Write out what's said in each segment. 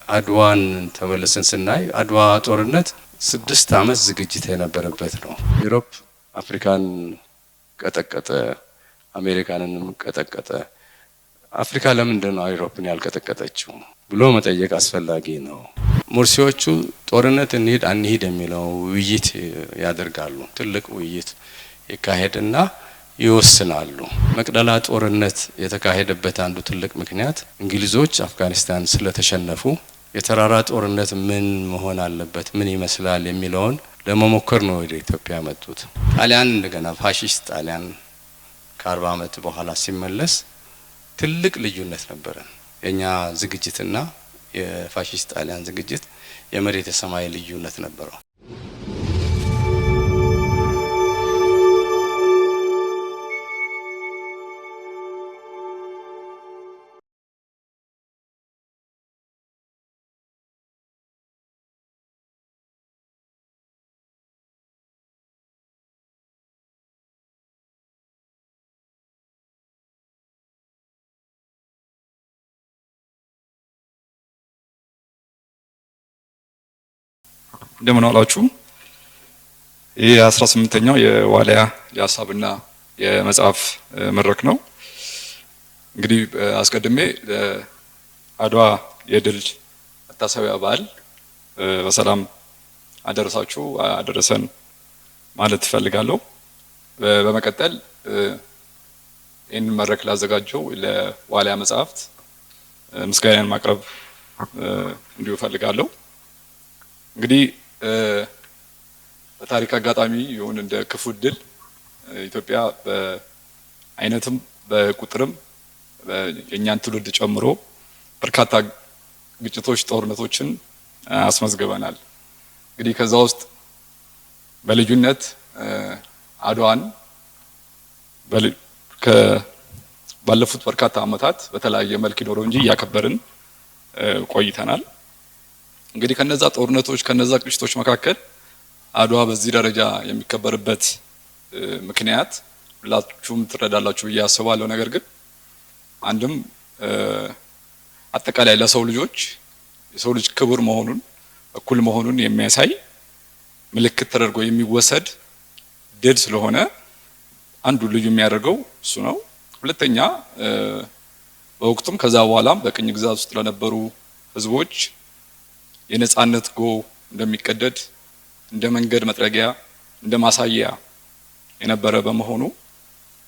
አድዋን ተመልሰን ስናይ አድዋ ጦርነት 6 ዓመት ዝግጅት የነበረበት ነው። ዩሮፕ አፍሪካን ቀጠቀጠ፣ አሜሪካንንም ቀጠቀጠ። አፍሪካ ለምንድን ነው ዩሮፕን ያልቀጠቀጠችው ብሎ መጠየቅ አስፈላጊ ነው። ሙርሲዎቹ ጦርነት እንሂድ አንሂድ የሚለው ውይይት ያደርጋሉ። ትልቅ ውይይት ይካሄድና ይወስናሉ። መቅደላ ጦርነት የተካሄደበት አንዱ ትልቅ ምክንያት እንግሊዞች አፍጋኒስታን ስለተሸነፉ የተራራ ጦርነት ምን መሆን አለበት፣ ምን ይመስላል የሚለውን ለመሞከር ነው ወደ ኢትዮጵያ መጡት። ጣሊያን እንደገና ፋሺስት ጣሊያን ከ40 ዓመት በኋላ ሲመለስ ትልቅ ልዩነት ነበረ። የኛ ዝግጅትና የፋሺስት ጣሊያን ዝግጅት የመሬት የሰማይ ልዩነት ነበረው። እንደምን ዋላችሁ። ይህ 18ኛው የዋሊያ የሀሳብና የመጽሐፍ መድረክ ነው። እንግዲህ አስቀድሜ አድዋ የድል መታሰቢያ በዓል በሰላም አደረሳችሁ አደረሰን ማለት እፈልጋለሁ። በመቀጠል ይህን መድረክ ላዘጋጀው ለዋሊያ መጽሐፍት ምስጋናን ማቅረብ እንዲሁ እፈልጋለሁ። እንግዲህ በታሪክ አጋጣሚ ይሁን እንደ ክፉ ዕድል ኢትዮጵያ በአይነትም በቁጥርም የኛን ትውልድ ጨምሮ በርካታ ግጭቶች፣ ጦርነቶችን አስመዝግበናል። እንግዲህ ከዛ ውስጥ በልዩነት አድዋን ባለፉት በርካታ ዓመታት በተለያየ መልክ ይኖረው እንጂ እያከበርን ቆይተናል። እንግዲህ ከነዛ ጦርነቶች ከነዛ ግጭቶች መካከል አድዋ በዚህ ደረጃ የሚከበርበት ምክንያት ሁላችሁም ትረዳላችሁ ብዬ አስባለሁ። ነገር ግን አንድም አጠቃላይ ለሰው ልጆች የሰው ልጅ ክቡር መሆኑን እኩል መሆኑን የሚያሳይ ምልክት ተደርጎ የሚወሰድ ድል ስለሆነ አንዱ ልዩ የሚያደርገው እሱ ነው። ሁለተኛ በወቅቱም ከዛ በኋላም በቅኝ ግዛት ውስጥ ለነበሩ ህዝቦች የነጻነት ጎ እንደሚቀደድ እንደ መንገድ መጥረጊያ እንደ ማሳያ የነበረ በመሆኑ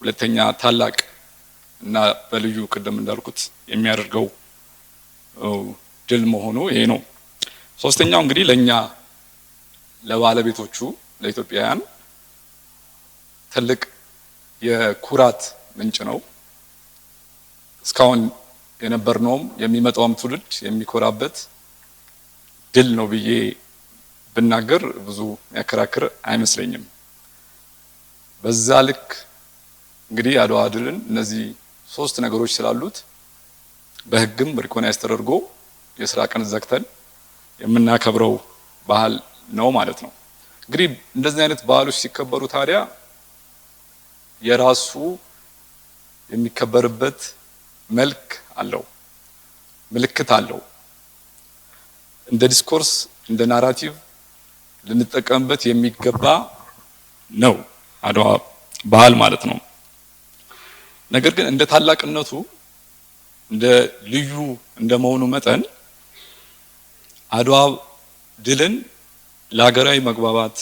ሁለተኛ ታላቅ እና በልዩ ቅድም እንዳልኩት የሚያደርገው ድል መሆኑ ይሄ ነው። ሶስተኛው እንግዲህ ለኛ ለባለቤቶቹ ለኢትዮጵያውያን ትልቅ የኩራት ምንጭ ነው። እስካሁን የነበርነውም የሚመጣውም ትውልድ የሚኮራበት ድል ነው ብዬ ብናገር ብዙ የሚያከራክር አይመስለኝም። በዛ ልክ እንግዲህ አድዋ ድልን እነዚህ 3 ነገሮች ስላሉት በህግም ሪኮግናይዝ ተደርጎ የስራ ቀን ዘግተን የምናከብረው ባህል ነው ማለት ነው። እንግዲህ እንደዚህ አይነት ባህሎች ሲከበሩ ታዲያ የራሱ የሚከበርበት መልክ አለው፣ ምልክት አለው። እንደ ዲስኮርስ እንደ ናራቲቭ ልንጠቀምበት የሚገባ ነው አድዋ ባህል ማለት ነው። ነገር ግን እንደ ታላቅነቱ እንደ ልዩ እንደመሆኑ መጠን አድዋ ድልን ለሀገራዊ መግባባት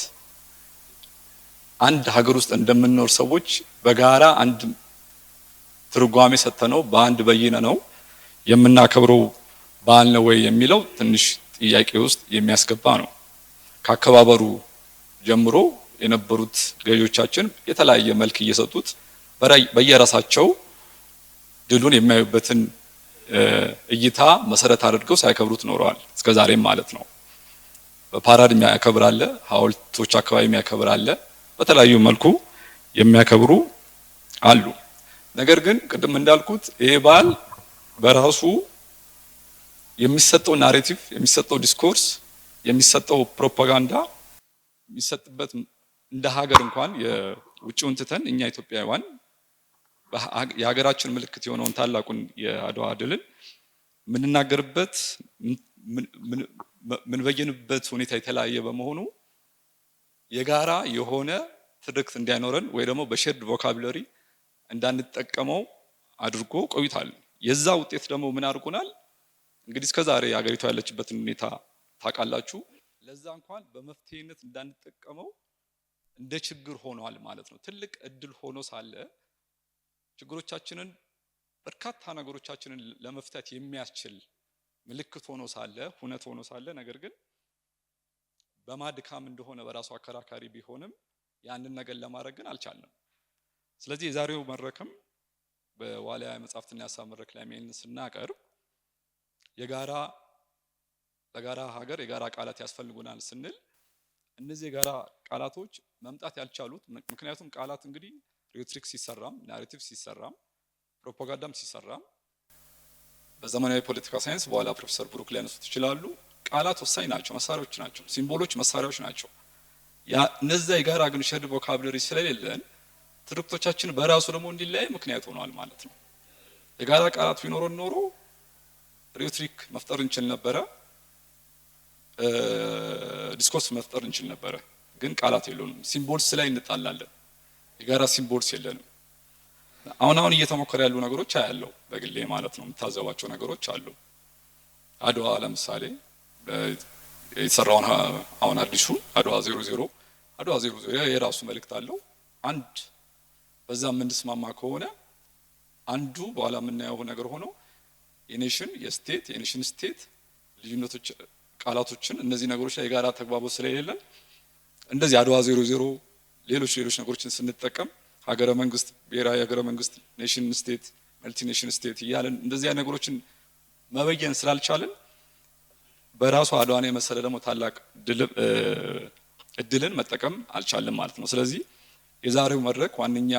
አንድ ሀገር ውስጥ እንደምንኖር ሰዎች በጋራ አንድ ትርጓሜ ሰጥተነው በአንድ በይነ ነው የምናከብረው ባህል ነው ወይ የሚለው ትንሽ ጥያቄ ውስጥ የሚያስገባ ነው። ከአከባበሩ ጀምሮ የነበሩት ገዢዎቻችን የተለያየ መልክ እየሰጡት በየራሳቸው ድሉን የሚያዩበትን እይታ መሰረት አድርገው ሳይከብሩት ኖረዋል እስከዛሬም ማለት ነው። በፓራድ የሚያከብር አለ፣ ሐውልቶች አካባቢ የሚያከብር አለ፣ በተለያዩ መልኩ የሚያከብሩ አሉ። ነገር ግን ቅድም እንዳልኩት ይሄ ባህል በራሱ የሚሰጠው ናሬቲቭ የሚሰጠው ዲስኮርስ የሚሰጠው ፕሮፓጋንዳ የሚሰጥበት እንደ ሀገር እንኳን የውጭውን ትተን እኛ ኢትዮጵያውያን የሀገራችን ምልክት የሆነውን ታላቁን የአድዋ ድልን ምንናገርበት ምን በየንበት ሁኔታ የተለያየ በመሆኑ የጋራ የሆነ ትርክት እንዲያኖረን ወይ ደግሞ በሼርድ ቮካቡላሪ እንዳንጠቀመው አድርጎ ቆይቷል። የዛ ውጤት ደግሞ ምን አድርጎናል? እንግዲህ እስከዛሬ ሀገሪቷ ያለችበትን ሁኔታ ታውቃላችሁ። ለዛ እንኳን በመፍትሄነት እንዳንጠቀመው እንደ ችግር ሆኗል ማለት ነው። ትልቅ እድል ሆኖ ሳለ ችግሮቻችንን በርካታ ነገሮቻችንን ለመፍታት የሚያስችል ምልክት ሆኖ ሳለ ሁነት ሆኖ ሳለ ነገር ግን በማድካም እንደሆነ በራሱ አከራካሪ ቢሆንም ያንን ነገር ለማድረግ ግን አልቻልንም። ስለዚህ የዛሬው መድረክም በዋልያ መጽሐፍትና የሀሳብ መድረክ ላይ ምን ስናቀርብ ለጋራ ሀገር የጋራ ቃላት ያስፈልጉናል ስንል እነዚህ የጋራ ቃላቶች መምጣት ያልቻሉት ምክንያቱም ቃላት እንግዲህ ሪቶሪክ ሲሰራም ናሬቲቭ ሲሰራም ፕሮፓጋንዳም ሲሰራም በዘመናዊ ፖለቲካ ሳይንስ በኋላ ፕሮፌሰር ብሩክ ሊያነሱት ይችላሉ። ቃላት ወሳኝ ናቸው፣ መሳሪያዎች ናቸው፣ ሲምቦሎች መሳሪያዎች ናቸው። እነዛ የጋራ ግን ሼርድ ቮካቡላሪ ስለሌለን ትርክቶቻችን በራሱ ደግሞ እንዲለያይ ምክንያት ሆኗል ማለት ነው። የጋራ ቃላት ቢኖረን ኖሮ ሪቶሪክ መፍጠር እንችል ነበረ፣ ዲስኮርስ መፍጠር እንችል ነበረ። ግን ቃላት የሉንም። ሲምቦልስ ላይ እንጣላለን፣ የጋራ ሲምቦልስ የለንም። አሁን እየተሞከረ ያሉ ነገሮች አያለው በግሌ ማለት ነው። የምታዘባቸው ነገሮች አሉ። አድዋ ለምሳሌ የተሰራውን አሁን አዲሱ አድዋ 00 የራሱ መልእክት አለው። አንድ በዛ የምንስማማ ከሆነ አንዱ በኋላ የምናየው ነገር ሆኖ የኔሽን ስቴት ልዩነቶች ቃላቶችን እነዚህ ነገሮች ላይ የጋራ ተግባቦት ስለሌለን እንደዚህ አድዋ 00 ሌሎች ነገሮችን ስንጠቀም ሀገረ መንግስት፣ ብሔራዊ ሀገረ መንግስት፣ ኔሽን ስቴት፣ መልቲ ኔሽን ስቴት እያለን እንደዚህ ነገሮችን መበየን ስላልቻለን በራሱ አድዋን የመሰለ ደግሞ ታላቅ እድልን መጠቀም አልቻለም ማለት ነው። ስለዚህ የዛሬው መድረክ ዋነኛ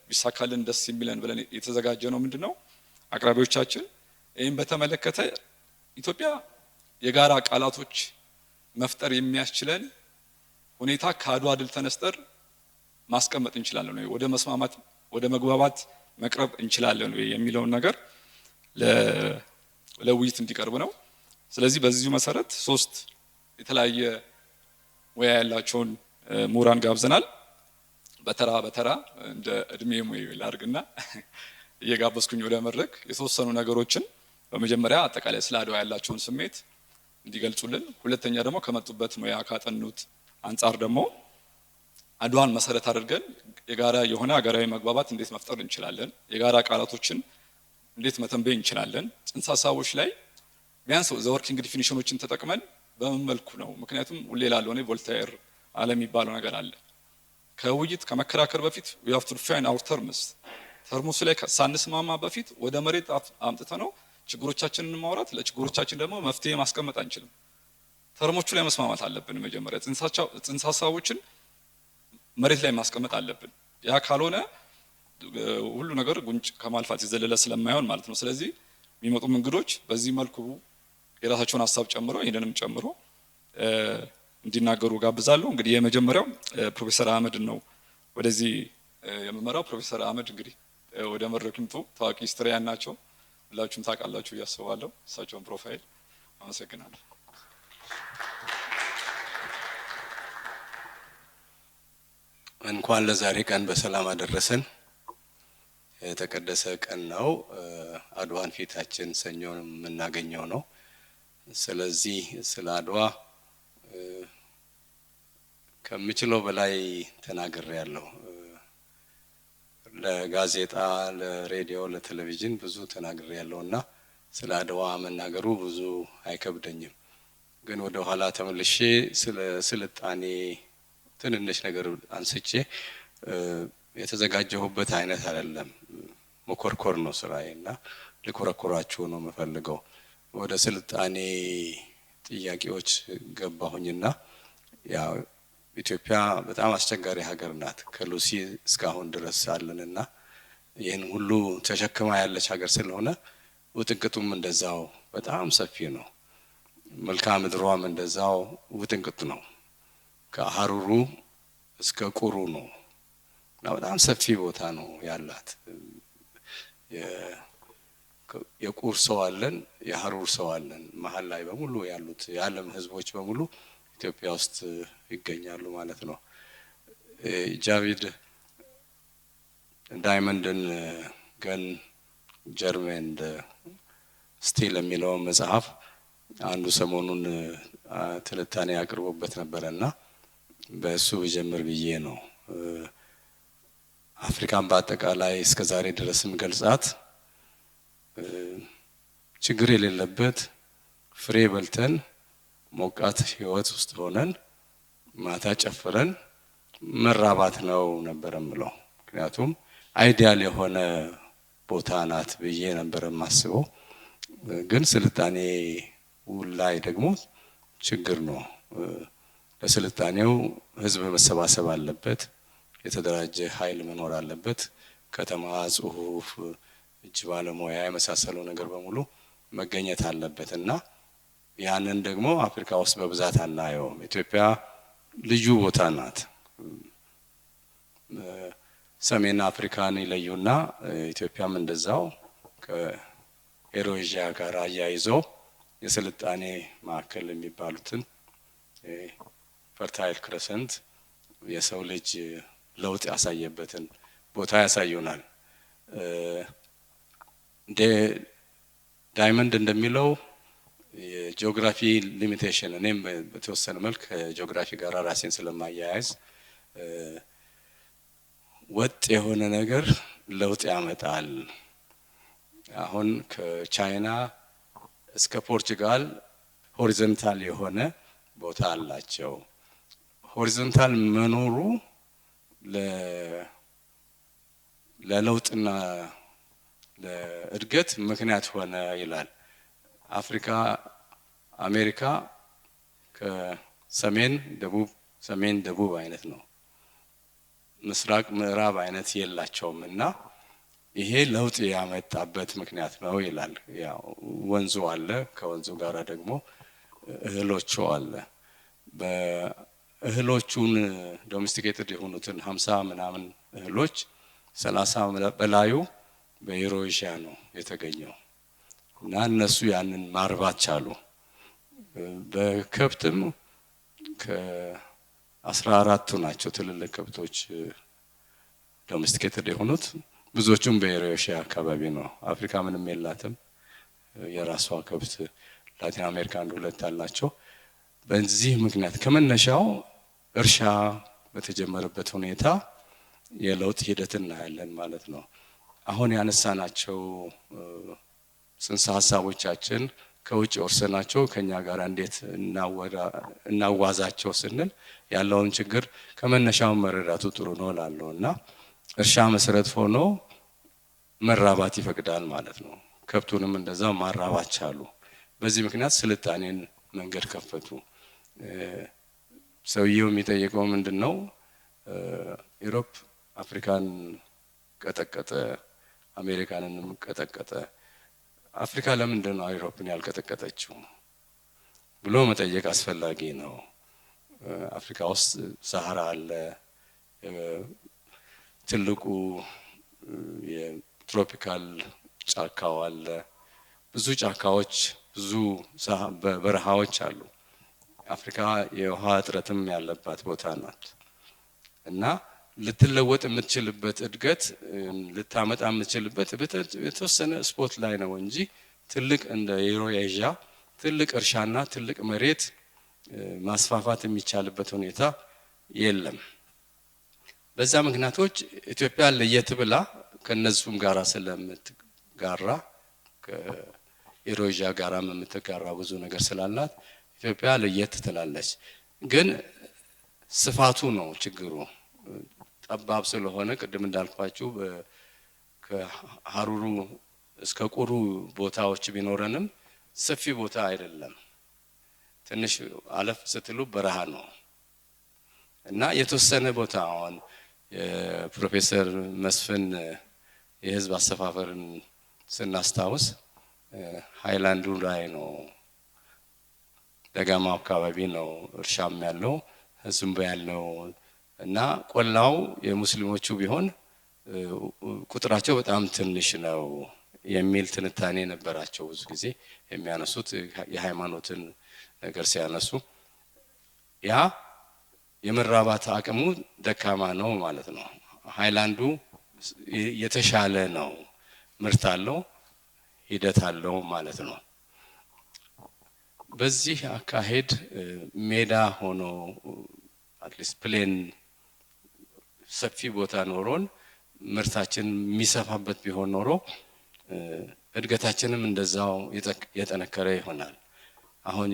ቢሳካልን ደስ የሚለን ብለን የተዘጋጀ ነው ምንድነው አቅራቢዎቻችን ይህን በተመለከተ ኢትዮጵያ የጋራ ቃላቶች መፍጠር የሚያስችለን ሁኔታ ከአድዋ ድል ተነስተር ማስቀመጥ እንችላለን ወይ፣ ወደ መስማማት ወደ መግባባት መቅረብ እንችላለን ወይ የሚለውን ነገር ለውይይት እንዲቀርብ ነው። ስለዚህ በዚሁ መሰረት 3 የተለያየ ሙያ ያላቸውን ምሁራን ጋብዘናል። በተራ እንደ እድሜ ሙያ ላድርግና እየጋበዝኩኝ ወደ መድረክ የተወሰኑ ነገሮችን በመጀመሪያ አጠቃላይ ስለ አድዋ ያላቸውን ስሜት እንዲገልጹልን፣ ሁለተኛ ደግሞ ከመጡበት ሙያ ካጠኑት አንጻር ደግሞ አድዋን መሰረት አድርገን የጋራ የሆነ ሀገራዊ መግባባት እንዴት መፍጠር እንችላለን፣ የጋራ ቃላቶችን እንዴት መተንበይ እንችላለን፣ ጽንሰ ሀሳቦች ላይ ቢያንስ ዘወርኪንግ ዲፊኒሽኖችን ተጠቅመን በምን መልኩ ነው። ምክንያቱም ሁሌ ላለው ነው ቮልታየር ዓለም የሚባለው ነገር አለ። ከውይይት ከመከራከር በፊት we have to define our terms ተርሙስ ላይ ሳንስማማ በፊት ወደ መሬት አምጥተ ነው ችግሮቻችንን ማውራት፣ ለችግሮቻችን ደግሞ መፍትሄ ማስቀመጥ አንችልም። ተርሞቹ ላይ መስማማት አለብን። መጀመሪያ ጽንሰ ሀሳቦችን መሬት ላይ ማስቀመጥ አለብን። ያ ካልሆነ ሁሉ ነገር ጉንጭ ከማልፋት ይዘለለ ስለማይሆን ማለት ነው። ስለዚህ የሚመጡ እንግዶች በዚህ መልኩ የራሳቸውን ሀሳብ ጨምሮ ይሄንንም ጨምሮ እንዲናገሩ ጋብዛለሁ። እንግዲህ የመጀመሪያው ፕሮፌሰር አህመድ ነው ወደዚህ የምመራው። ፕሮፌሰር አህመድ እንግዲህ ወደ መድረክ ይምጡ። ታዋቂ ሂስትሪያን ናቸው፣ ሁላችሁም ታውቃላችሁ እያስባለሁ እሳቸውን ፕሮፋይል። አመሰግናለሁ። እንኳን ለዛሬ ቀን በሰላም አደረሰን። የተቀደሰ ቀን ነው። አድዋን ፊታችን ሰኞን የምናገኘው ነው። ስለዚህ ስለ አድዋ ከምችለው በላይ ተናግሬያለሁ። ለጋዜጣ፣ ለሬዲዮ፣ ለቴሌቪዥን ብዙ ተናግሬያለሁና ስለ አድዋ መናገሩ ብዙ አይከብደኝም። ግን ወደ ኋላ ተመልሼ ስለ ስልጣኔ ትንንሽ ነገር አንስቼ የተዘጋጀሁበት አይነት አይደለም። መኮርኮር ነው ስራዬና ልኮረኮራችሁ ነው የምፈልገው። ወደ ስልጣኔ ጥያቄዎች ገባሁኝና ያው ኢትዮጵያ በጣም አስቸጋሪ ሀገር ናት። ከሉሲ እስካሁን ድረስ አለንና ይህን ሁሉ ተሸክማ ያለች ሀገር ስለሆነ ውጥንቅጡም እንደዛው በጣም ሰፊ ነው። መልክዓ ምድሯም እንደዛው ውጥንቅጥ ነው። ከሀሩሩ እስከ ቁሩ ነው። በጣም ሰፊ ቦታ ነው ያላት። የቁር ሰው አለን፣ የሀሩር ሰው አለን። መሀል ላይ በሙሉ ያሉት የዓለም ህዝቦች በሙሉ ኢትዮጵያ ውስጥ ይገኛሉ ማለት ነው። ጃቪድ ዳይመንድን ገን ጀርሜን ስቲል የሚለው መጽሐፍ አንዱ ሰሞኑን ትንታኔ አቅርቦበት ነበረና በእሱ ብጀምር ብዬ ነው። አፍሪካን በአጠቃላይ እስከ ዛሬ ድረስም ገልጻት ችግር የሌለበት ፍሬ በልተን ሞቃት ህይወት ውስጥ ሆነን ማታ ጨፍረን መራባት ነው ነበር የምለው። ምክንያቱም አይዲያል የሆነ ቦታ ናት ብዬ ነበር የማስበው። ግን ስልጣኔ ላይ ደግሞ ችግር ነው። ለስልጣኔው ህዝብ መሰባሰብ አለበት፣ የተደራጀ ኃይል መኖር አለበት፣ ከተማ፣ ጽሁፍ፣ እጅ ባለሙያ የመሳሰለው ነገር በሙሉ መገኘት አለበት እና ያንን ደግሞ አፍሪካ ውስጥ በብዛት አናየውም። ኢትዮጵያ ልዩ ቦታ ናት። ሰሜን አፍሪካን ይለዩና ኢትዮጵያም እንደዛው ከኤሮዥያ ጋር አያይዘው የስልጣኔ ማዕከል የሚባሉትን ፈርታይል ክረሰንት የሰው ልጅ ለውጥ ያሳየበትን ቦታ ያሳዩናል። ዳይመንድ እንደሚለው የጂኦግራፊ ሊሚቴሽን እኔም በተወሰነ መልክ ከጂኦግራፊ ጋር ራሴን ስለማያያዝ ወጥ የሆነ ነገር ለውጥ ያመጣል። አሁን ከቻይና እስከ ፖርቹጋል ሆሪዞንታል የሆነ ቦታ አላቸው። ሆሪዞንታል መኖሩ ለለውጥና ለእድገት ምክንያት ሆነ ይላል። አፍሪካ አሜሪካ ከሰሜን ደቡብ ሰሜን ደቡብ አይነት ነው፣ ምስራቅ ምዕራብ አይነት የላቸውም እና ይሄ ለውጥ ያመጣበት ምክንያት ነው ይላል። ያው ወንዙ አለ፣ ከወንዙ ጋር ደግሞ እህሎቹ አለ። በእህሎቹን ዶሜስቲኬትድ የሆኑትን 50 ምናምን እህሎች 30 በላዩ በኤሮዥያ ነው የተገኘው እና እነሱ ያንን ማርባት ቻሉ። በከብትም ከ14ቱ ናቸው ትልልቅ ከብቶች ዶሜስቲኬትድ የሆኑት። ብዙዎቹም በኤሮዥያ አካባቢ ነው። አፍሪካ ምንም የላትም፣ የራሷ ከብት። ላቲን አሜሪካ አንድ ሁለት አላቸው። በዚህ ምክንያት ከመነሻው እርሻ በተጀመረበት ሁኔታ የለውጥ ሂደት እናያለን ማለት ነው። አሁን ያነሳናቸው ጽንሰ ሀሳቦቻችን ከውጭ ወርሰናቸው ከኛ ጋር እንዴት እናዋዛቸው ስንል ያለውን ችግር ከመነሻው መረዳቱ ጥሩ ነው እላለሁ እና እርሻ መሰረት ሆኖ መራባት ይፈቅዳል ማለት ነው። ከብቱንም እንደዛው ማራባት ቻሉ። በዚህ ምክንያት ስልጣኔን መንገድ ከፈቱ። ሰውየው የሚጠይቀው ምንድነው? ዩሮፕ አፍሪካን ቀጠቀጠ፣ አሜሪካንንም ቀጠቀጠ። አፍሪካ ለምንድን ነው ዩሮፕን ያልቀጠቀጠችው ብሎ መጠየቅ አስፈላጊ ነው። አፍሪካ ውስጥ ሳሃራ አለ፣ ትልቁ የትሮፒካል ጫካው አለ፣ ብዙ ጫካዎች፣ ብዙ በረሃዎች አሉ። አፍሪካ የውሃ እጥረትም ያለባት ቦታ ናት እና ልትለወጥ የምትችልበት እድገት ልታመጣ የምትችልበት የተወሰነ ስፖት ላይ ነው እንጂ ትልቅ እንደ ኤሮዥያ ትልቅ እርሻና ትልቅ መሬት ማስፋፋት የሚቻልበት ሁኔታ የለም። በዛ ምክንያቶች ኢትዮጵያ ለየት ብላ ከነሱም ጋራ ስለምትጋራ ከኤሮዥያ ጋራ የምትጋራ ብዙ ነገር ስላላት ኢትዮጵያ ለየት ትላለች። ግን ስፋቱ ነው ችግሩ። ጠባብ ስለሆነ ቅድም እንዳልኳችሁ ከሀሩሩ እስከ ቁሩ ቦታዎች ቢኖረንም ሰፊ ቦታ አይደለም። ትንሽ አለፍ ስትሉ በረሃ ነው እና የተወሰነ ቦታ አሁን የፕሮፌሰር መስፍን የህዝብ አሰፋፈርን ስናስታውስ ሃይላንዱ ላይ ነው፣ ደጋማው አካባቢ ነው እርሻም ያለው ህዝብም ያለው እና ቆላው የሙስሊሞቹ ቢሆን ቁጥራቸው በጣም ትንሽ ነው። የሚል ትንታኔ ነበራቸው። ብዙ ጊዜ የሚያነሱት የሃይማኖትን ነገር ሲያነሱ ያ የመራባት አቅሙ ደካማ ነው ማለት ነው። ሃይላንዱ የተሻለ ነው፣ ምርት አለው፣ ሂደት አለው ማለት ነው። በዚህ አካሄድ ሜዳ ሆኖ አትሊስት ፕሌን ሰፊ ቦታ ኖሮን ምርታችን የሚሰፋበት ቢሆን ኖሮ እድገታችንም እንደዛው የጠነከረ ይሆናል። አሁን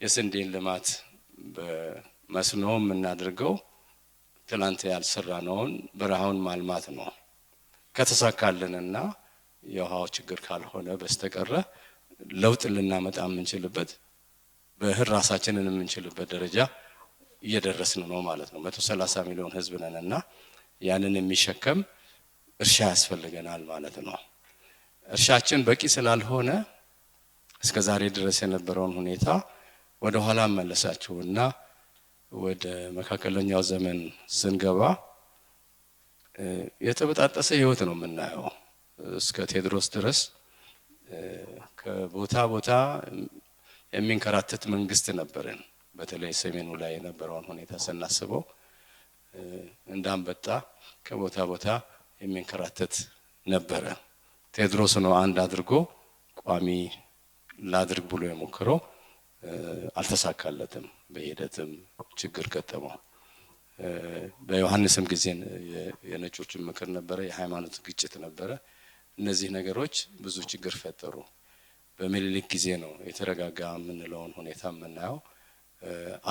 የስንዴን ልማት በመስኖ የምናደርገው ትላንት ያልሰራነውን በረሃውን ማልማት ነው። ከተሳካልንና የውሃው ችግር ካልሆነ በስተቀረ ለውጥ ልናመጣ የምንችልበት በእህል ራሳችንን የምንችልበት ደረጃ እየደረስን ነው ማለት ነው። 130 ሚሊዮን ህዝብ ነንና ያንን የሚሸከም እርሻ ያስፈልገናል ማለት ነው። እርሻችን በቂ ስላልሆነ እስከ ዛሬ ድረስ የነበረውን ሁኔታ ወደ ኋላ መለሳችሁና ወደ መካከለኛው ዘመን ስንገባ የተበጣጠሰ ህይወት ነው የምናየው። እስከ ቴዎድሮስ ድረስ ከቦታ ቦታ የሚንከራተት መንግስት ነበረን። በተለይ ሰሜኑ ላይ የነበረውን ሁኔታ ስናስበው እንዳንበጣ ከቦታ ቦታ የሚንከራተት ነበረ። ቴዎድሮስ ነው አንድ አድርጎ ቋሚ ላድርግ ብሎ የሞከረው፣ አልተሳካለትም። በሂደትም ችግር ገጠመው። በዮሐንስም ጊዜ የነጮችን ምክር ነበረ፣ የሃይማኖት ግጭት ነበረ። እነዚህ ነገሮች ብዙ ችግር ፈጠሩ። በምኒልክ ጊዜ ነው የተረጋጋ የምንለውን ሁኔታ የምናየው።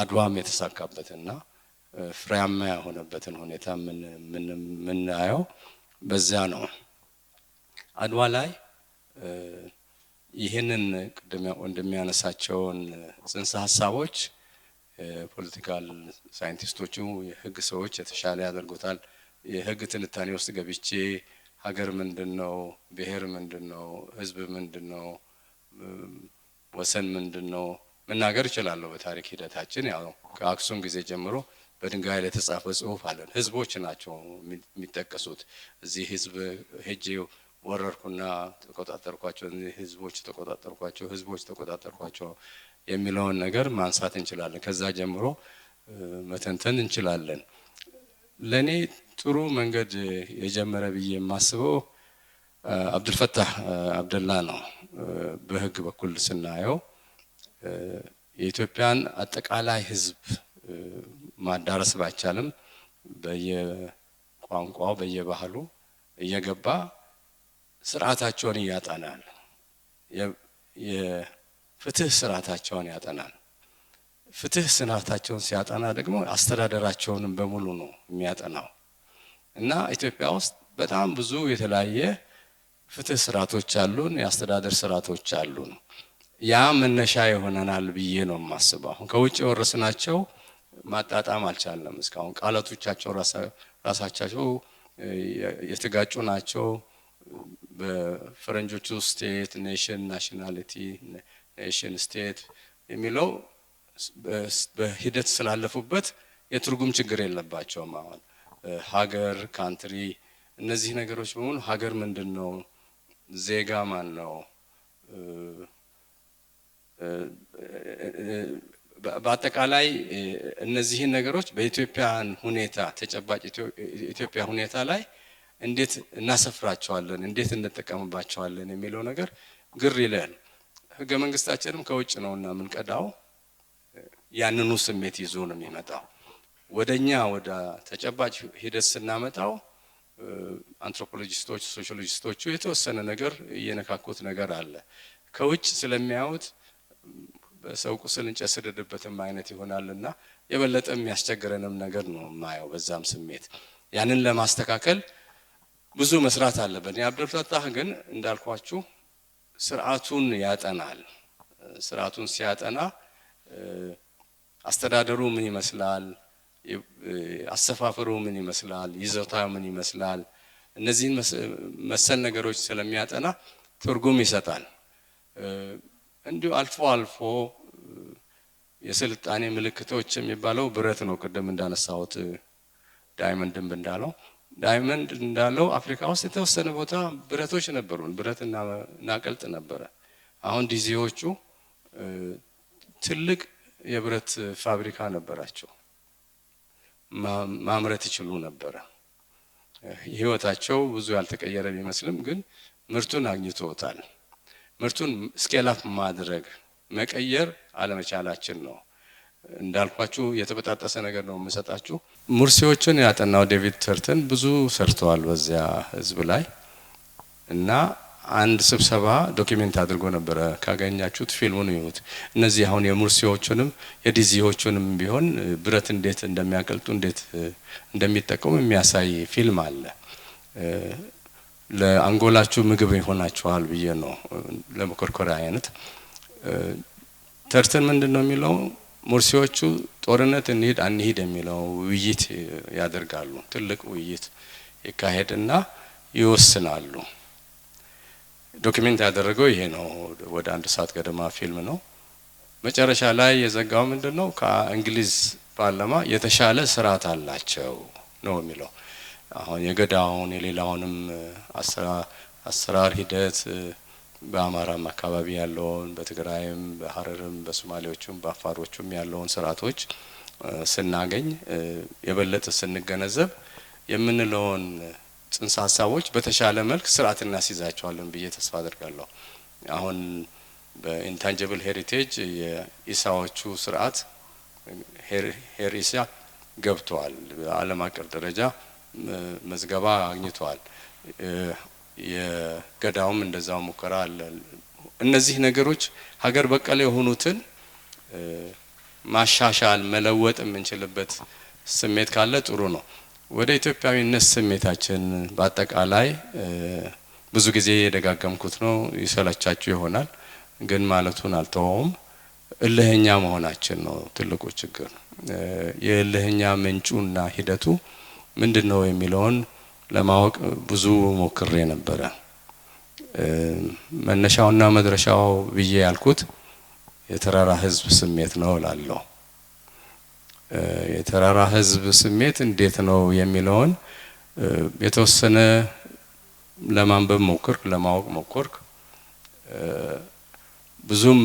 አድዋም የተሳካበትና ፍሬያማ የሆነበትን ሁኔታ የምናየው በዛ ነው። አድዋ ላይ ይህንን ቅድም እንደሚያነሳቸውን ጽንሰ ሀሳቦች ፖለቲካል ሳይንቲስቶቹ የህግ ሰዎች የተሻለ ያደርጉታል። የህግ ትንታኔ ውስጥ ገብቼ ሀገር ምንድነው፣ ብሔር ምንድነው፣ ህዝብ ምንድነው፣ ወሰን ምንድነው መናገር እችላለሁ። በታሪክ ሂደታችን ያው ከአክሱም ጊዜ ጀምሮ በድንጋይ ላይ የተጻፈ ጽሁፍ አለን። ህዝቦች ናቸው የሚጠቀሱት። እዚህ ህዝብ ሄጄ ወረርኩና ተቆጣጠርኳቸው፣ ህዝቦች ተቆጣጠርኳቸው፣ ህዝቦች ተቆጣጠርኳቸው የሚለውን ነገር ማንሳት እንችላለን። ከዛ ጀምሮ መተንተን እንችላለን። ለኔ ጥሩ መንገድ የጀመረ ብዬ የማስበው አብዱልፈታህ አብደላ ነው። በህግ በኩል ስናየው የኢትዮጵያን አጠቃላይ ህዝብ ማዳረስ ባይቻልም በየቋንቋው በየባህሉ እየገባ ስርዓታቸውን ያጠናል። የፍትህ ስርዓታቸውን ያጠናል። ፍትህ ስርዓታቸውን ሲያጠና ደግሞ አስተዳደራቸውንም በሙሉ ነው የሚያጠናው። እና ኢትዮጵያ ውስጥ በጣም ብዙ የተለያየ ፍትህ ስርዓቶች አሉን፣ የአስተዳደር ስርዓቶች አሉን። ያ መነሻ ይሆነናል ብዬ ነው የማስበው። አሁን ከውጭ የወረስናቸው ማጣጣም አልቻለም። እስካሁን ቃላቶቻቸው ራሳቸው የተጋጩ ናቸው። በፈረንጆቹ ስቴት፣ ኔሽን፣ ናሽናሊቲ፣ ኔሽን፣ ስቴት የሚለው በሂደት ስላለፉበት የትርጉም ችግር የለባቸውም። አሁን ሀገር፣ ካንትሪ፣ እነዚህ ነገሮች በሙሉ ሀገር ምንድነው፣ ዜጋ ማን ነው፣ በአጠቃላይ እነዚህን ነገሮች በኢትዮጵያን ሁኔታ ተጨባጭ ኢትዮጵያ ሁኔታ ላይ እንዴት እናሰፍራቸዋለን፣ እንዴት እንጠቀምባቸዋለን የሚለው ነገር ግር ይላል። ህገ መንግስታችንም ከውጭ ነውና የምንቀዳው ያንኑ ስሜት ይዞ ነው የሚመጣው። ወደኛ ወደ ተጨባጭ ሂደት ስናመጣው አንትሮፖሎጂስቶች፣ ሶሺዮሎጂስቶቹ የተወሰነ ነገር እየነካኩት ነገር አለ። ከውጭ ስለሚያዩት በሰው ቁስል እንጨት ስደድበትም አይነት ይሆናልና የበለጠ የሚያስቸግረንም ነገር ነው የማየው። በዛም ስሜት ያንን ለማስተካከል ብዙ መስራት አለበት። የአብዱልፈታህ ግን እንዳልኳችሁ ስርዓቱን ያጠናል። ስርዓቱን ሲያጠና አስተዳደሩ ምን ይመስላል፣ አሰፋፈሩ ምን ይመስላል፣ ይዘታ ምን ይመስላል፣ እነዚህን መሰል ነገሮች ስለሚያጠና ትርጉም ይሰጣል። እንዲሁ አልፎ አልፎ የስልጣኔ ምልክቶች የሚባለው ብረት ነው። ቅድም እንዳነሳሁት ዳይመንድም እንዳለው ዳይመንድ እንዳለው አፍሪካ ውስጥ የተወሰነ ቦታ ብረቶች ነበሩን፣ ብረት እናቀልጥ ነበረ። አሁን ዲዚዎቹ ትልቅ የብረት ፋብሪካ ነበራቸው፣ ማምረት ይችሉ ነበረ። ህይወታቸው ብዙ ያልተቀየረ ቢመስልም ግን ምርቱን አግኝተውታል። ምርቱን ስኬል አፕ ማድረግ መቀየር አለመቻላችን ነው። እንዳልኳችሁ የተበጣጠሰ ነገር ነው የምሰጣችሁ። ሙርሲዎችን ያጠናው ዴቪድ ተርተን ብዙ ሰርተዋል በዚያ ህዝብ ላይ እና አንድ ስብሰባ ዶክመንት አድርጎ ነበረ። ካገኛችሁት ፊልሙን ይዩት። እነዚህ አሁን የሙርሲዎቹንም የዲዚዎቹንም ቢሆን ብረት እንዴት እንደሚያቀልጡ እንዴት እንደሚጠቀሙ የሚያሳይ ፊልም አለ። ለአንጎላችሁ ምግብ ይሆናችኋል ብዬ ነው ለመኮርኮሪያ አይነት። ተርተን ምንድነው የሚለው ሙርሲዎቹ ጦርነት እንሂድ አንሂድ የሚለው ውይይት ያደርጋሉ። ትልቅ ውይይት ይካሄድና ይወስናሉ። ዶክመንት ያደረገው ይሄ ነው። ወደ 1 ሰዓት ገደማ ፊልም ነው። መጨረሻ ላይ የዘጋው ምንድነው ከእንግሊዝ ፓርላማ የተሻለ ስርዓት አላቸው ነው የሚለው። አሁን የገዳውን የሌላውንም አሰራር ሂደት በአማራም አካባቢ ያለውን በትግራይም በሐረርም በሶማሌዎቹም በአፋሮቹም ያለውን ስርዓቶች ስናገኝ የበለጠ ስንገነዘብ የምንለውን ጽንሰ ሀሳቦች በተሻለ መልክ ስርዓት እናስይዛቸዋለን ብዬ ተስፋ አደርጋለሁ። አሁን በኢንታንጂብል ሄሪቴጅ የኢሳዎቹ ስርዓት ሄሪሳ ገብቷል። በዓለም አቀፍ ደረጃ መዝገባ አግኝቷል። የገዳውም እንደዛው ሙከራ አለ። እነዚህ ነገሮች ሀገር በቀል የሆኑትን ማሻሻል መለወጥ የምንችልበት ስሜት ካለ ጥሩ ነው። ወደ ኢትዮጵያዊነት ስሜታችን በአጠቃላይ ብዙ ጊዜ የደጋገምኩት ነው፣ ይሰለቻችሁ ይሆናል ግን ማለቱን አልተወውም። እልህኛ መሆናችን ነው ትልቁ ችግር። የእልህኛ ምንጩና ሂደቱ ምንድነው የሚለውን ለማወቅ ብዙ ሞክሬ ነበረ። መነሻውና መድረሻው ብዬ ያልኩት የተራራ ህዝብ ስሜት ነው እላለሁ። የተራራ ህዝብ ስሜት እንዴት ነው የሚለውን የተወሰነ ለማንበብ ሞክርኩ፣ ለማወቅ ሞክርኩ። ብዙም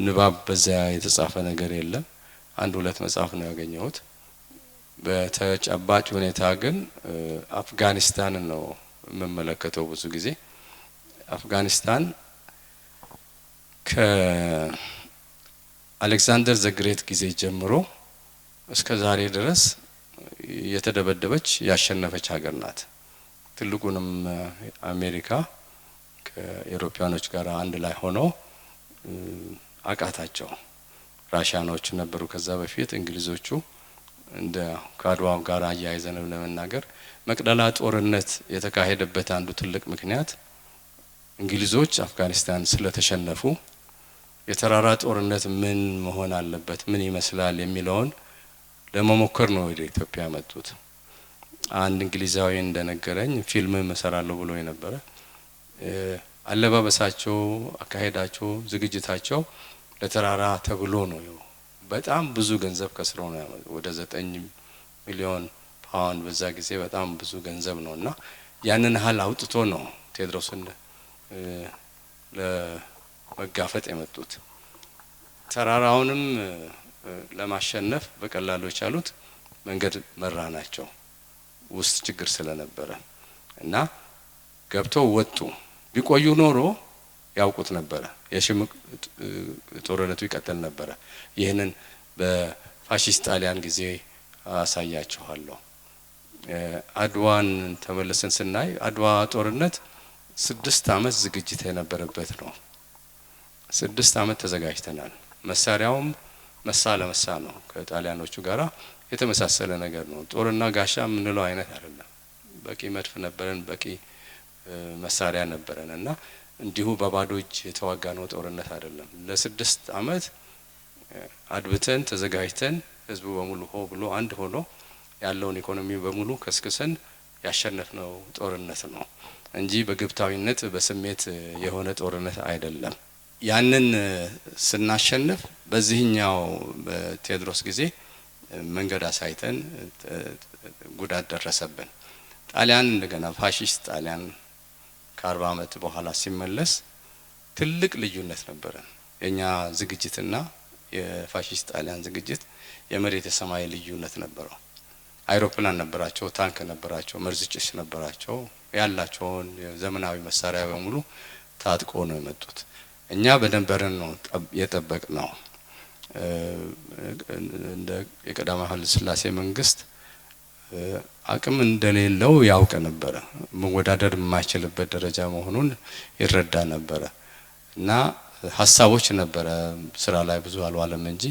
ንባብ በዚያ የተጻፈ ነገር የለም። 1-2 መጽሐፍ ነው ያገኘሁት። በተጨባጭ ሁኔታ ግን አፍጋኒስታን ነው የምመለከተው ብዙ ጊዜ። አፍጋኒስታን ከአሌክሳንደር ዘግሬት ጊዜ ጀምሮ እስከ ዛሬ ድረስ የተደበደበች ያሸነፈች ሀገር ናት። ትልቁንም አሜሪካ ከአውሮፓውያኖች ጋር አንድ ላይ ሆነው አቃታቸው። ራሻኖች ነበሩ ከዛ በፊት። እንግሊዞቹ እንደ ከአድዋው ጋር አያይዘን ለመናገር መቅደላ ጦርነት የተካሄደበት አንዱ ትልቅ ምክንያት እንግሊዞች አፍጋኒስታን ስለተሸነፉ የተራራ ጦርነት ምን መሆን አለበት፣ ምን ይመስላል የሚለውን ለመሞከር ነው ወደ ኢትዮጵያ መጡት። አንድ እንግሊዛዊ እንደነገረኝ ፊልም መሰራለሁ ብሎ የነበረ አለባበሳቸው፣ አካሄዳቸው፣ ዝግጅታቸው ለተራራ ተብሎ ነው። በጣም ብዙ ገንዘብ ከስረው ነው ወደ 9 ሚሊዮን ፓውንድ በዛ ጊዜ በጣም ብዙ ገንዘብ ነውና ያንን ሀል አውጥቶ ነው ቴዎድሮስን ለመጋፈጥ የመጡት። ተራራውንም ለማሸነፍ በቀላሉ የቻሉት መንገድ መራ ናቸው ውስጥ ችግር ስለነበረ እና ገብተው ወጡ። ቢቆዩ ኖሮ ያውቁት ነበረ፣ የሽምቅ ጦርነቱ ይቀጥል ነበረ። ይህንን በፋሺስት ጣሊያን ጊዜ አሳያችኋለሁ። አድዋን ተመለሰን ስናይ አድዋ ጦርነት 6 አመት ዝግጅት የነበረበት ነው። 6 አመት ተዘጋጅተናል። መሳሪያውም መሳ ለመሳ ነው። ከጣሊያኖቹ ጋራ የተመሳሰለ ነገር ነው። ጦርና ጋሻ የምንለው አይነት አይደለም። በቂ መድፍ ነበረን፣ በቂ መሳሪያ ነበረን እና እንዲሁ በባዶ እጅ የተዋጋነው ጦርነት አይደለም። ለ6 አመት አድብተን ተዘጋጅተን ህዝቡ በሙሉ ሆ ብሎ አንድ ሆኖ ያለውን ኢኮኖሚ በሙሉ ከስክሰን ያሸነፍነው ጦርነት ነው እንጂ በግብታዊነት በስሜት የሆነ ጦርነት አይደለም። ያንን ስናሸንፍ በዚህኛው በቴዎድሮስ ጊዜ መንገድ አሳይተን ጉዳት ደረሰብን። ጣሊያን እንደገና ፋሺስት ጣሊያን ከ40 ዓመት በኋላ ሲመለስ ትልቅ ልዩነት ነበረ። የኛ ዝግጅትና የፋሺስት ጣሊያን ዝግጅት የመሬት የሰማይ ልዩነት ነበረው። አይሮፕላን ነበራቸው፣ ታንክ ነበራቸው፣ መርዝ ጭስ ነበራቸው። ያላቸውን ዘመናዊ መሳሪያ በሙሉ ታጥቆ ነው የመጡት። እኛ በደንበርን ነው የጠበቅነው። እንደ የቀዳማዊ ኃይለ ሥላሴ መንግስት አቅም እንደሌለው ያውቅ ነበረ። መወዳደር የማይችልበት ደረጃ መሆኑን ይረዳ ነበረ እና ሀሳቦች ነበረ ስራ ላይ ብዙ አልዋለም እንጂ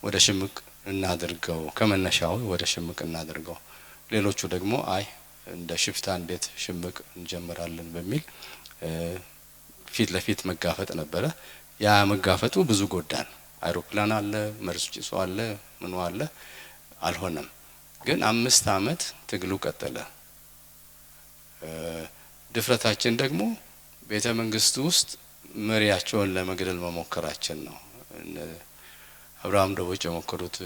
ወደ ሽምቅ እናድርገው፣ ከመነሻው ወደ ሽምቅ እናድርገው። ሌሎቹ ደግሞ አይ እንደ ሽፍታ እንዴት ሽምቅ እንጀምራለን በሚል ፊት ለፊት መጋፈጥ ነበረ። ያ መጋፈጡ ብዙ ጎዳን። አይሮፕላን አለ፣ መርዝ ጭሶ አለ፣ ምኑ አለ፣ አልሆነም። ግን 5 ዓመት ትግሉ ቀጠለ። ድፍረታችን ደግሞ ቤተ መንግስት ውስጥ መሪያቸውን ለመግደል መሞከራችን ነው። አብርሃም ደቦጭ የሞከሩት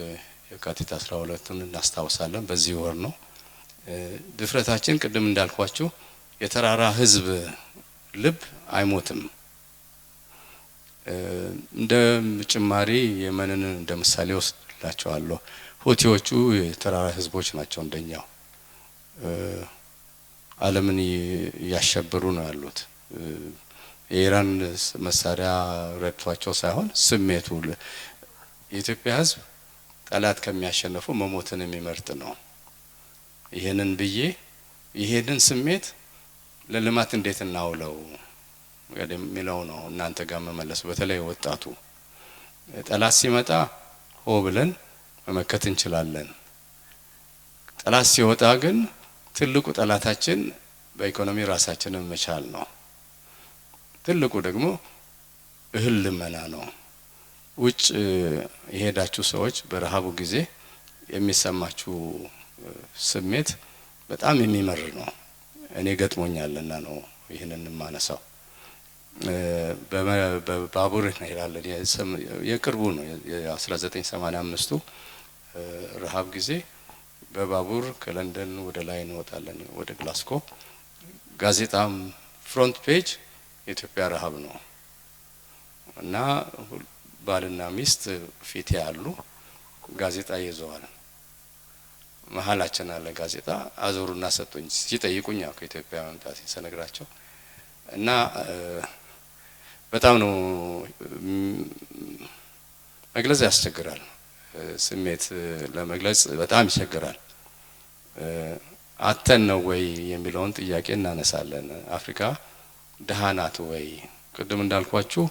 የካቲት 12ን እናስታውሳለን። በዚህ ወር ነው ድፍረታችን። ቅድም እንዳልኳችሁ የተራራ ህዝብ ልብ አይሞትም። እንደ ጭማሪ የመንን እንደ ምሳሌ ወስድላቸዋለሁ። ሁቲዎቹ የተራራ ህዝቦች ናቸው። እንደኛው ዓለምን ያሸብሩ ነው ያሉት። የኢራን መሳሪያ ረድቷቸው ሳይሆን ስሜቱ የኢትዮጵያ ህዝብ ጠላት ከሚያሸንፉ መሞትን የሚመርጥ ነው። ይሄንን ብዬ ይሄንን ስሜት ለልማት እንዴት እናውለው የሚለው ነው እናንተ ጋር መመለስ። በተለይ ወጣቱ ጠላት ሲመጣ ሆ ብለን መመከት እንችላለን። ጠላት ሲወጣ ግን ትልቁ ጠላታችን በኢኮኖሚ ራሳችንን መቻል ነው። ትልቁ ደግሞ እህል ልመና ነው። ውጭ የሄዳችሁ ሰዎች በረሃቡ ጊዜ የሚሰማችሁ ስሜት በጣም የሚመር ነው። እኔ ገጥሞኛልና ነው ይሄንን ማነሳው። በባቡር እንሄዳለን። የቅርቡ ነው የ1985ቱ ረሃብ ጊዜ በባቡር ከለንደን ወደ ላይ እንወጣለን ወደ ግላስኮ። ጋዜጣም ፍሮንት ፔጅ የኢትዮጵያ ረሃብ ነው እና ባልና ሚስት ፊት ያሉ ጋዜጣ ይዘዋል። መሀላችን አለ ጋዜጣ። አዞሩና ሰጡኝ። ሲጠይቁኝ ያው ከኢትዮጵያ መምጣት ሰነግራቸው እና በጣም ነው መግለጽ ያስቸግራል። ስሜት ለመግለጽ በጣም ይቸግራል። አተን ነው ወይ የሚለውን ጥያቄ እናነሳለን። አፍሪካ ደሃ ናት ወይ? ቅድም እንዳልኳችሁ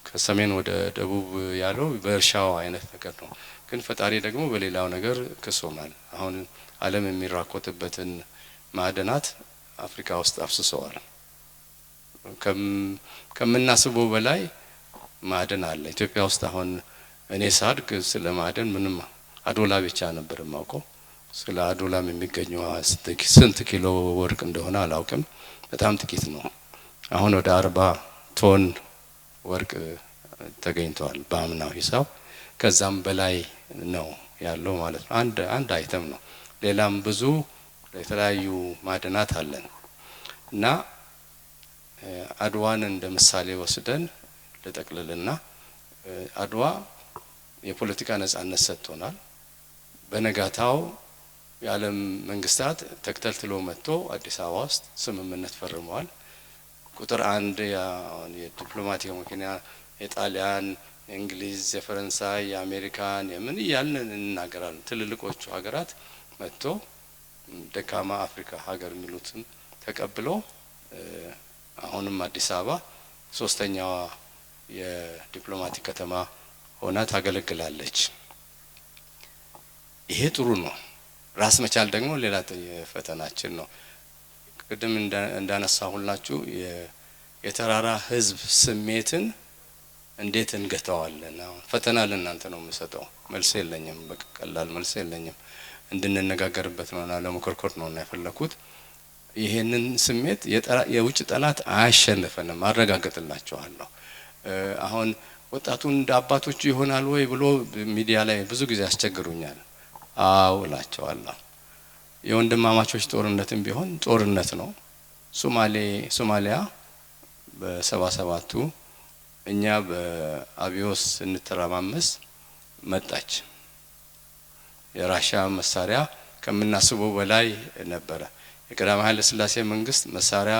ከሰሜን ወደ ደቡብ ያለው በእርሻው አይነት ነገር ነው። ግን ፈጣሪ ደግሞ በሌላው ነገር ክሶናል። አሁን ዓለም የሚራኮትበትን ማዕድናት አፍሪካ ውስጥ አፍስሰዋል። ከምናስበው በላይ ማዕድን አለ ኢትዮጵያ ውስጥ። አሁን እኔ ሳድግ ስለ ማዕድን ምንም አዶላ ብቻ ነበር የማውቀው። ስለ አዶላም የሚገኘው ስንት ኪሎ ወርቅ እንደሆነ አላውቅም። በጣም ጥቂት ነው። አሁን ወደ 40 ቶን ወርቅ ተገኝቷል በአምናው ሂሳብ። ከዛም በላይ ነው ያለው ማለት ነው። አንድ አይተም ነው። ሌላም ብዙ የተለያዩ ማዕድናት አለን እና አድዋን እንደ ምሳሌ ወስደን ለጠቅልልና አድዋ የፖለቲካ ነጻነት ሰጥቶናል። በነጋታው የዓለም መንግስታት ተከታትሎ መጥቶ አዲስ አበባ ውስጥ ስምምነት ፈርመዋል። ቁጥር 1 የዲፕሎማቲክ መኪና የጣሊያን፣ የእንግሊዝ፣ የፈረንሳይ፣ የአሜሪካን የምን ያልን እንናገራለን። ትልልቆቹ ሀገራት መጥቶ ደካማ አፍሪካ ሀገር የሚሉትን ተቀብሎ አሁንም አዲስ አበባ 3ኛዋ የዲፕሎማቲክ ከተማ ሆና ታገለግላለች። ይሄ ጥሩ ነው። ራስ መቻል ደግሞ ሌላ ፈተናችን ነው። ቅድም እንዳነሳሁላችሁ የተራራ ህዝብ ስሜትን እንዴት እንገታዋለን? ፈተና ለእናንተ ነው የምሰጠው። መልስ የለኝም። በቀላል መልስ የለኝም። እንድንነጋገርበት ነውና ለመኮርኮር ነውና የፈለኩት። ይሄንን ስሜት የውጭ ጠላት አያሸንፈንም፣ አረጋግጥላችኋለሁ። አሁን ወጣቱን እንደ አባቶቹ ይሆናል ወይ ብሎ ሚዲያ ላይ ብዙ ጊዜ ያስቸግሩኛል። አዎ እላቸዋለሁ። የወንድማማቾች ጦርነትም ቢሆን ጦርነት ነው። ሶማሊያ በ77ቱ እኛ በአብዮስ እንተራማመስ መጣች። የራሻ መሳሪያ ከምናስበው በላይ ነበረ። የቀዳማዊ ኃይለ ሥላሴ መንግስት መሳሪያ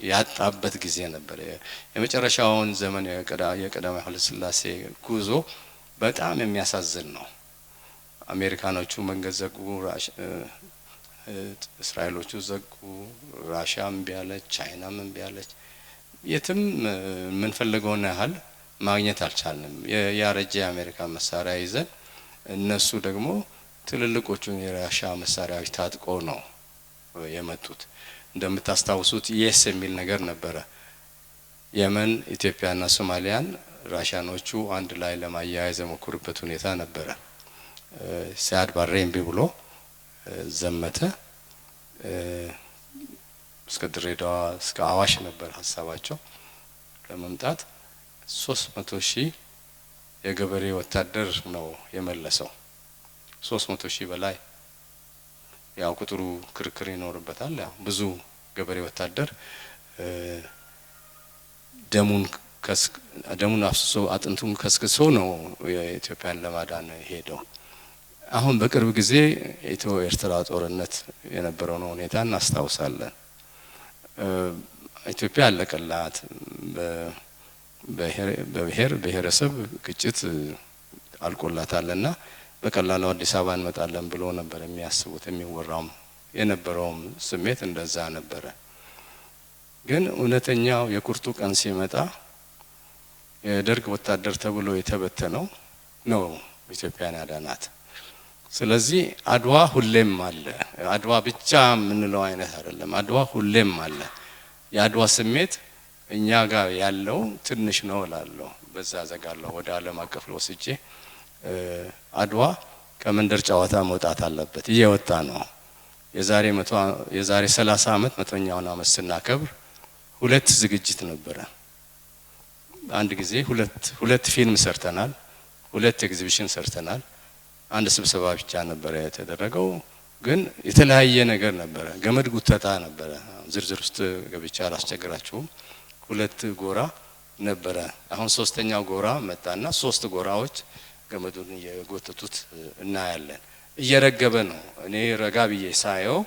ያጣበት ጊዜ ነበር። የመጨረሻውን ዘመን የቀዳማዊ ኃይለ ሥላሴ ጉዞ በጣም የሚያሳዝን ነው። አሜሪካኖቹ መንገድ ዘጉ፣ እስራኤሎቹ ዘጉ፣ ራሻም እምቢ አለች፣ ቻይናም እምቢ አለች። የትም የምንፈልገውን ያህል ማግኘት አልቻልንም። ያረጀ የአሜሪካ መሳሪያ ይዘን እነሱ ደግሞ ትልልቆቹን የራሻ መሳሪያዎች ታጥቆ ነው የመጡት። እንደምታስታውሱት የስ የሚል ነገር ነበረ። የመን፣ ኢትዮጵያና ሶማሊያን ራሻኖቹ አንድ ላይ ለማያያዝ የሞከሩበት ሁኔታ ነበረ። ሲያድ ባሬ እምቢ ብሎ ዘመተ። እስከ ድሬዳዋ እስከ አዋሽ ነበር ሀሳባቸው ለመምጣት። 300,000 የገበሬ ወታደር ነው የመለሰው። 300,000 በላይ ያው ቁጥሩ ክርክር ይኖርበታል። ያው ብዙ ገበሬ ወታደር ደሙን አፍስሶ አጥንቱን ከስክሶ ነው የኢትዮጵያን ለማዳን ሄደው። አሁን በቅርብ ጊዜ ኢትዮ ኤርትራ ጦርነት የነበረውን ሁኔታ እናስታውሳለን። ኢትዮጵያ አለቀላት። በብሔረሰብ ግጭት አልቆላታልና በቀላሉ አዲስ አበባ እንመጣለን ብሎ ነበር የሚያስቡት። የሚወራው የነበረውም ስሜት እንደዛ ነበረ። ግን እውነተኛው የቁርጡ ቀን ሲመጣ የደርግ ወታደር ተብሎ የተበተነው ነው ኢትዮጵያን ያዳናት። ስለዚህ አድዋ ሁሌም አለ። አድዋ ብቻ የምንለው አይነት አይደለም። አድዋ ሁሌም አለ። የአድዋ ስሜት እኛ ጋር ያለው ትንሽ ነው እላለሁ። በዛ ዘጋለሁ። ወደ ዓለም አቀፍ ወስጄ አድዋ ከመንደር ጨዋታ መውጣት አለበት። እየወጣ ነው። የዛሬ 30 ዓመት 100ኛውን ዓመት ስናከብር 2 ዝግጅት ነበረ። አንድ ጊዜ ሁለት ፊልም ሰርተናል። 2 ኤግዚቢሽን ሰርተናል። አንድ ስብሰባ ብቻ ነበረ የተደረገው። ግን የተለያየ ነገር ነበረ። ገመድ ጉተታ ነበረ። ዝርዝር ውስጥ ገብቻ አላስቸግራችሁም። 2 ጎራ ነበረ። አሁን 3ኛው ጎራ መጣና 3 ጎራዎች ገመዱን እየጎተቱት እናያለን። እየረገበ ነው። እኔ ረጋ ብዬ ሳየው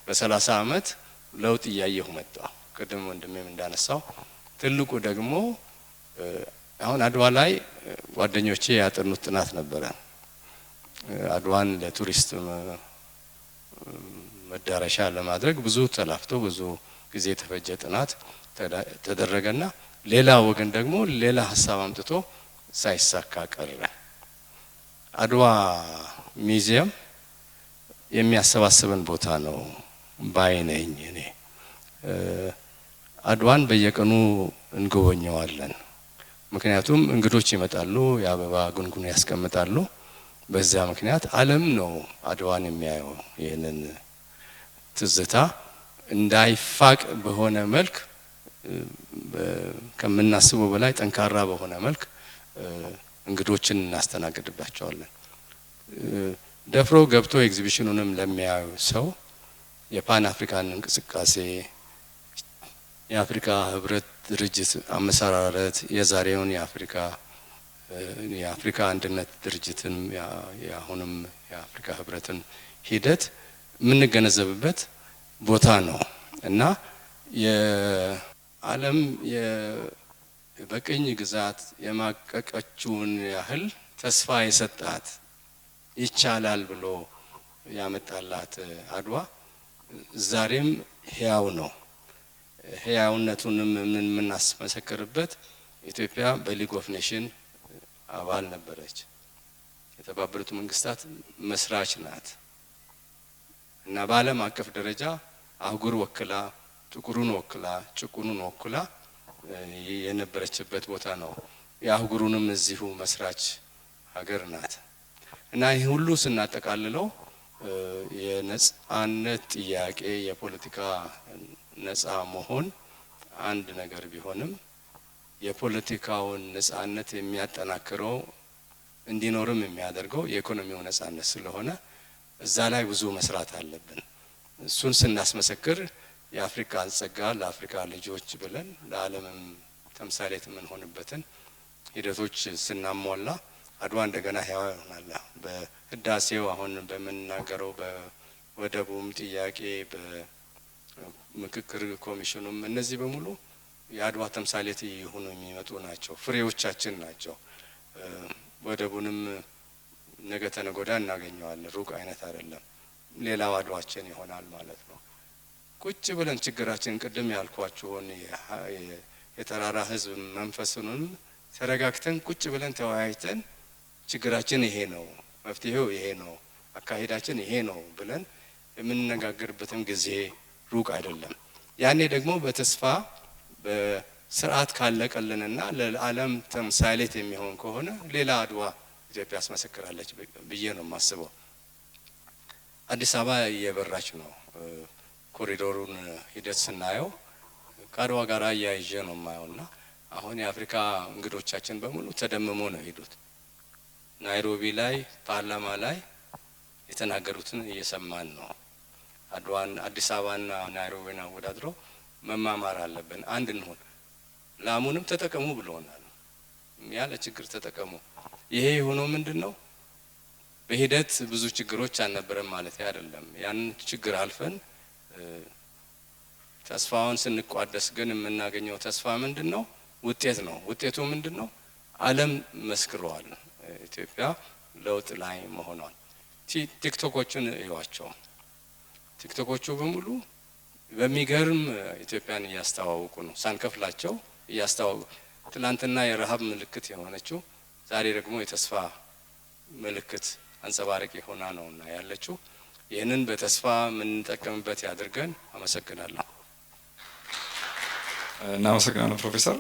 በ30 ዓመት ለውጥ እያየሁ መጣ። ቅድም ወንድሜም እንዳነሳው ትልቁ ደግሞ አሁን አድዋ ላይ ጓደኞቼ ያጠኑት ጥናት ነበረ። አድዋን ለቱሪስት መዳረሻ ለማድረግ ብዙ ተላፍቶ ብዙ ጊዜ የተፈጀ ጥናት ተደረገና ሌላ ወገን ደግሞ ሌላ ሀሳብ አምጥቶ ሳይሳካ ቀረ። አድዋ ሚዚየም የሚያሰባስበን ቦታ ነው ባይነኝ እኔ። አድዋን በየቀኑ እንጎበኘዋለን። ምክንያቱም እንግዶች ይመጣሉ፣ የአበባ ጉንጉን ያስቀምጣሉ። በዛ ምክንያት ዓለም ነው አድዋን የሚያየው። ይሄንን ትዝታ እንዳይፋቅ በሆነ መልክ ከምናስበው በላይ ጠንካራ በሆነ መልክ እንግዶችን እናስተናግድባቸዋለን። ደፍሮ ገብቶ ኤግዚቢሽኑንም ለሚያዩ ሰው የፓን አፍሪካን እንቅስቃሴ፣ የአፍሪካ ህብረት ድርጅት አመሰራረት፣ የዛሬውን የአፍሪካ አንድነት ድርጅትን የአሁንም የአፍሪካ ህብረትን ሂደት የምንገነዘብበት ቦታ ነው እና የዓለም በቅኝ ግዛት የማቀቀችውን ያህል ተስፋ የሰጣት ይቻላል ብሎ ያመጣላት አድዋ ዛሬም ሕያው ነው። ሕያውነቱንም የምናስመሰክርበት ኢትዮጵያ በሊግ ኦፍ ኔሽን አባል ነበረች። የተባበሩት መንግስታት መስራች ናት እና በዓለም አቀፍ ደረጃ አህጉር ወክላ፣ ጥቁሩን ወክላ፣ ጭቁኑን ወክላ የነበረችበት ቦታ ነው። የአህጉሩንም እዚሁ መስራች ሀገር ናት እና ይህ ሁሉ ስናጠቃልለው የነጻነት ጥያቄ የፖለቲካ ነጻ መሆን አንድ ነገር ቢሆንም የፖለቲካውን ነጻነት የሚያጠናክረው እንዲኖርም የሚያደርገው የኢኮኖሚው ነጻነት ስለሆነ እዛ ላይ ብዙ መስራት አለብን። እሱን ስናስመሰክር የአፍሪካን ጸጋ ለአፍሪካ ልጆች ብለን ለዓለምም ተምሳሌት የምንሆንበትን ሂደቶች ስናሟላ አድዋ እንደገና ሕያው ይሆናል። በህዳሴው አሁን በምንናገረው በወደቡም ጥያቄ በምክክር ኮሚሽኑም እነዚህ በሙሉ የአድዋ ተምሳሌት ይሁኑ የሚመጡ ናቸው፣ ፍሬዎቻችን ናቸው። ወደቡንም ነገ ተነገ ወዲያ እናገኘዋለን፣ ሩቅ አይነት አይደለም። ሌላው አድዋችን ይሆናል ማለት ነው። ቁጭ ብለን ችግራችን ቅድም ያልኳችሁን የተራራ ህዝብ መንፈሱንም ተረጋግተን ቁጭ ብለን ተወያይተን ችግራችን ይሄ ነው፣ መፍትሄው ይሄ ነው፣ አካሄዳችን ይሄ ነው ብለን የምንነጋገርበትም ጊዜ ሩቅ አይደለም። ያኔ ደግሞ በተስፋ በስርዓት ካለቀልንና ለዓለም ተምሳሌት የሚሆን ከሆነ ሌላ አድዋ ኢትዮጵያ ያስመሰክራለች ብዬ ነው የማስበው። አዲስ አበባ እየበራች ነው። ኮሪዶሩን ሂደት ስናየው ከአድዋ ጋር እያይዤ ነው የማየውና አሁን የአፍሪካ እንግዶቻችን በሙሉ ተደምሞ ነው ሄዱት። ናይሮቢ ላይ ፓርላማ ላይ የተናገሩትን እየሰማን ነው። አድዋን አዲስ አበባና ናይሮቢን አወዳድሮ መማማር አለብን፣ አንድ እንሆን፣ ላሙንም ተጠቀሙ ብለውናል። ያለ ችግር ተጠቀሙ። ይሄ የሆነው ምንድነው? በሂደት ብዙ ችግሮች አልነበረም ማለት አይደለም። ያን ችግር አልፈን ተስፋውን ስንቋደስ ግን የምናገኘው ተስፋ ምንድነው? ውጤት ነው። ውጤቱ ምንድነው? ዓለም መስክሯል ኢትዮጵያ ለውጥ ላይ መሆኗን። ቲክቶኮችን እዩዋቸው። ቲክቶኮቹ በሙሉ በሚገርም ኢትዮጵያን እያስተዋወቁ ነው፣ ሳንከፍላቸው እያስተዋወቁ። ትላንትና የረሃብ ምልክት የሆነችው ዛሬ ደግሞ የተስፋ ምልክት አንጸባራቂ ሆና ነውና ያለችው። ይህንን በተስፋ የምንጠቀምበት ያድርገን። አመሰግናለሁ። እናመሰግናለን ፕሮፌሰር።